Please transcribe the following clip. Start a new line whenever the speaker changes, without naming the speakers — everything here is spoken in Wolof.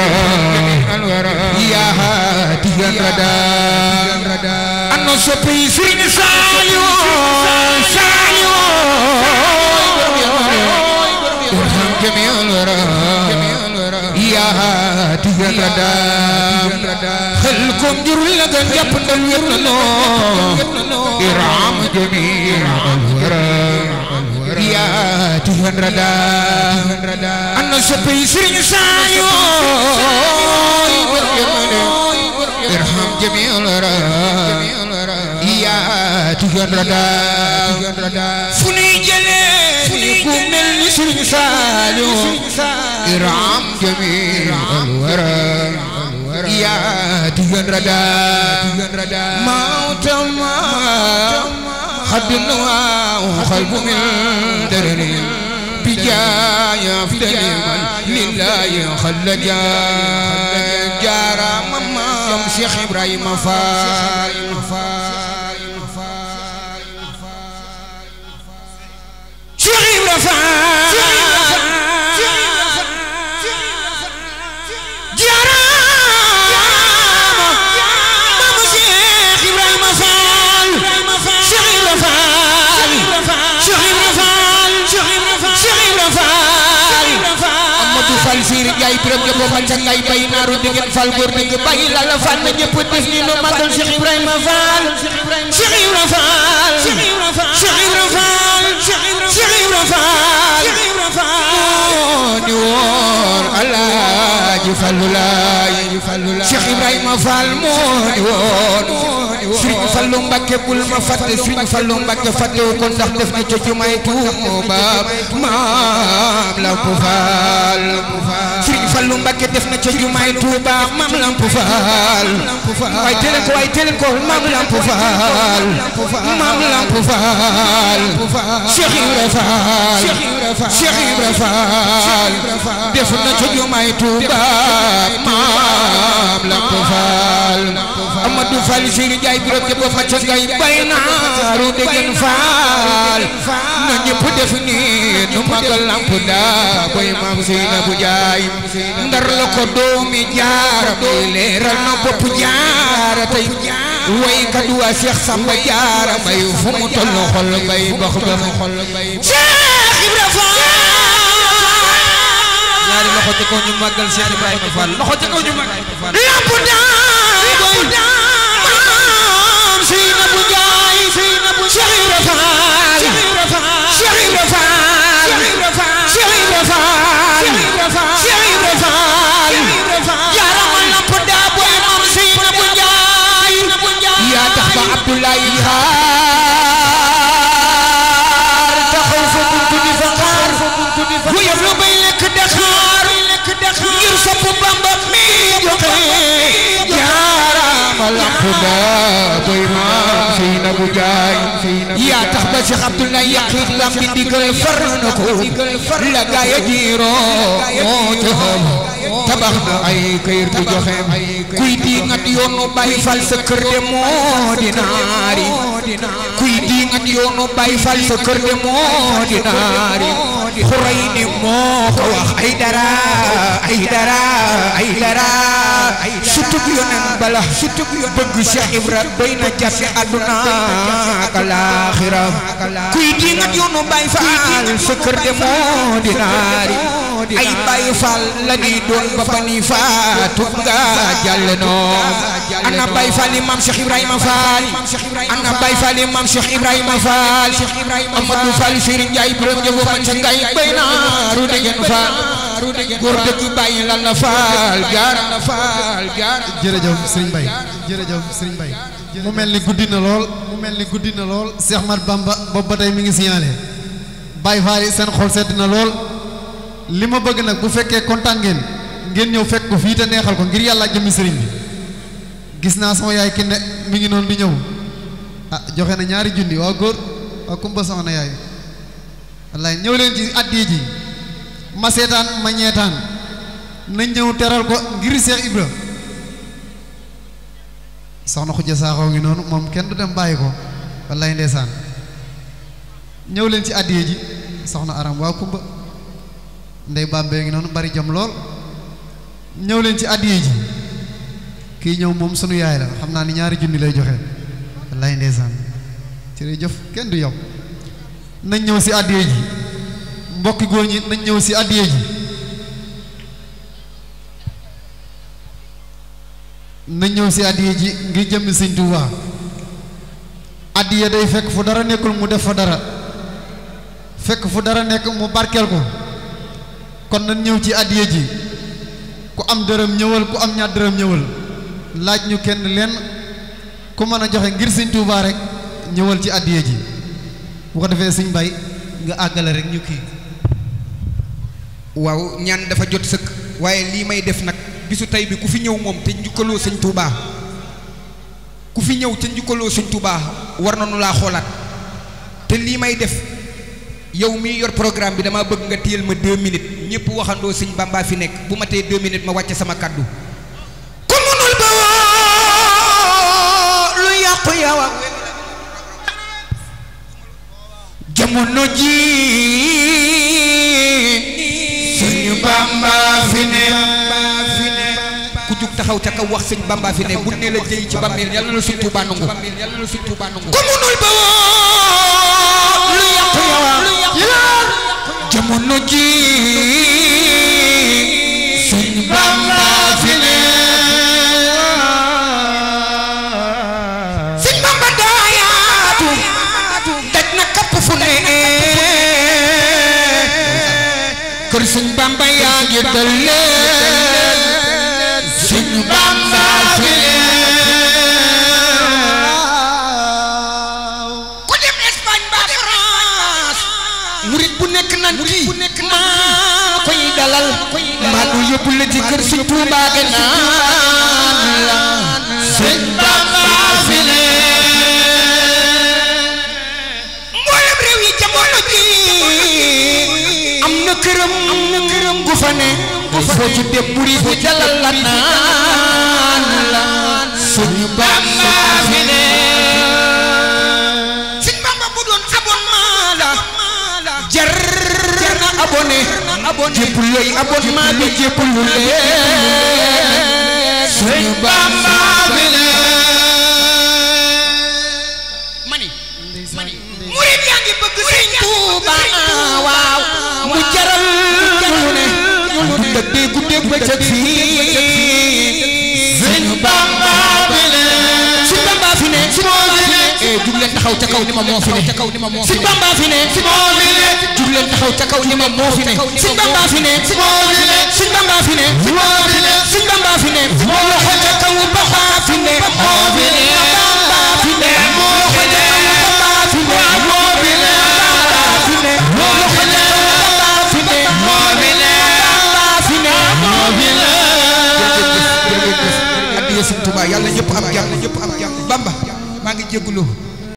الورى يا هادي الردى أنا صبي سرين ساليو ارحم جميع الورى يا هادي الردى خلكم جروا لغن جبن الورنو ارحم جميع الورى يا هادي الردى أنا صبي سرين ساليو ارحم جميع الورى يا هادي الردى فني جلي كمل سرين ساليو ارحم جميع الورى يا هادي الردى موت ما خد النوى وخلب من درر بجاي أفضل من لله خلد جارا مام شيخ إبراهيم فال شيخ fal sir jay biram ge bo fal ca ngay bay naru degen fal gor deug bay la la fal na ñepp def ni lu magal Cheikh Ibrahima Fall Cheikh Ibrahima Fall Cheikh Ibrahima Fall Cheikh Ibrahima Fall ni wor Alaaji Fallulaay Cheikh Ibrahima Fall mo ni wor Serigne Fallu Mbacké bul ma fatte Serigne Fallu Mbacké fatte ko ndax def na ci jumaay Tuuba maam la ko Fall Serigne Fallu Mbacké def na ci jumaay Tuuba maam Lamp Fall way telen ko maam Lamp Fall Cheikh Ibrahima Fall Cheikh Ibrahima Fall def na ci jumaay Tuuba maam Lamp Fall Amadou Fall Siri Jaay biram ke bo fa ca ngay bay naaru degen Fall na ñepp def ni nu magal Lamp da boy maam Seynabou Jaay ndar la ko doomi jaara bi leeral na bopp jaara tey way kadu wa Cheikh Samba Jaara bay fu mu tollu xol bay bax ba Cheikh Ibrahima Fall ñaari loxo ci ko ñu magal Cheikh Ibrahima Fall loxo ci ko ñu magal Lamp da maam Seynabou Jaay Cheikh Ibrahima Fall Cheikh Ibrahima Fall Cheikh Ibrahima Fall Cheikh Ibrahima Fall yaara ma Lamp da boy maam Seynabou Jaay yaa tax ba Abdoulaye xaar taxaw fa buntu di fa xaar bu yëf lu bay lekk Dakar ngir sopp Bamba mi joxe yaara ma Lamp da boy maam Seynabou Jaay yaa tax ba Cheikh Abdoulaye yaqit lam bi digal far na ko la gaaya jiiro moo taxam tabax na ay kër bu joxe kuy di ngat yoonu Baay Fall sa kër de moo di naari kuy di ngat yoonu Baay Fall sa kër de moo di naari xuray ni moo ko wax ay dara sutub yonen bala bëgg Cheikh Ibra doy na jàppe àdduna ak alaaxira kuy di ngat yoonu Baay Fall sa kër de moo di naari ay Baay Fall la di doon ba bani faatu nga jàll noon ana Baay Fall maam Cheikh Ibrahima Fall ana Baay Fall maam Cheikh Ibrahima Fall Amadou Fall Serigne Ndiaye biram jëfo man sa ngay bay naaru degen Fall góor dëgg bàyyi lan la Fall jaar
jërëjëf Serigne Baye mu mel ni guddi na lool Cheikh Mat Bamba boobu ba tey mi ngi signalé Baye Fall seen xol sedd na lool li ma bëgg nag bu fekkee kontaan ngeen ñëw fekk ko fii te neexal ko ngir yàlla jëmmi sëriñ bi gis naa sama yaay ki ne mi ngi noonu di ñëw joxe na ñaari junni waa góor waa kumba soxna yaay wallaay ñëw leen ci addi ji ma seetaan ma ñeetaan nañ ñëw teral ko ngir Cheikh Ibra soxna Xuja Saaxoo ngi noonu moom kenn du dem bàyyi ko wallaay ndeysaan ñëw leen ci addi ji soxna Aram waa kumba ndey Bambey ngi noonu bari jom lool ñëw leen ci addiye ji kii ñëw moom sunu yaay la xam naa ni ñaari junni lay joxe wallaay ndeysaan jërëjëf kenn du yow nañ ñëw si addiye ji mbokki góor ñi nañ ñëw si addiye ji nañ ñëw si addiye ji ngir jëmmi Sëñ Tuubaa addiye day fekk fu dara nekkul mu def fa dara fekk fu dara nekk mu barkeel ko kon nañ ñëw ci addiye ji ku am dërëm ñëwal ku am ñaar dërëm ñëwal laaj ñu kenn leen ku mën a joxe ngir Sëñ Tuubaa rek ñëwal ci addiye ji bu ko defee Sëñ Mbay nga àggale rek ñu kii
waaw ñaan dafa jot sëkk waaye lii may def nag bisu tey bi ku fi ñëw moom te njukkaloo Sëñ Tuubaa ku fi ñëw te njukkaloo Sëñ Tuubaa war nañu laa xoolaat te lii may def yow mi yor programme bi dama bëgg nga téyel ma 2 minutes ñëpp waxandoo Sëñ Bamba fi nekk bu ma tee 2 minutes ma wàcce sama kàddu ku munul ba lu yàqu yawa jamono ji Sëñ Bamba fi ne ku jug taxaw ca kaw wax Sëñ Bamba fi ne bu ne la jëy ci bàmmeel yàlla na Sëñ Tuubaa nangu ku munul ba lu yàqu yawa jamono ji Sëñ Bamba fi ne Sëñ Bamba daayaatu daj na kapp fu ne kër Sëñ Bamba yaa ngi dal leen Sëñ Bamba fi ne ku dem Espagne ba France murit bu nekk nan kii maa koy dalal mbaa du yóbbu la ci kër Sëñ Tuubaa ga naan la Sëñ Bamba fi ne mboolem réew yi jamono ji am na këram gu fa ne foo ci dem murit bu dalal la naan la Sëñ Bamba fi ne Sëñ Bamba bu doon abonnement la jar na abonné jéppul looy abonnement bi jéppul lu leen Sëñ Bamba fi ne mani murit yaa ngi bëgg Sëñ Tuubaa waaw mu jaral lu ne dundal dee guddeeg bëccëg fii Sëñ Bamba fi ne Sëñ Bamba fi ne jug leen taxaw ca kaw ni ma moo fi ne Sëñ Bamba fi ne jug leen taxaw ca kaw ni ma moo fi ne Sëñ Bamba fi ne Sëñ Bamba fi ne Sëñ Bamba fi ne moo loxo ca kaw Bamba fi ne moo fi ne Bamba fi ne moo loxo ca kaw Bamba fi ne moo fi ne Bamba fi ne moo loxo ca kaw Bamba fi ne moo fi ne Bamba fi ne moo fi ne addiya Sëñ Tuubaa yàlla ñëpp am jàmm Bamba maa ngi jégalu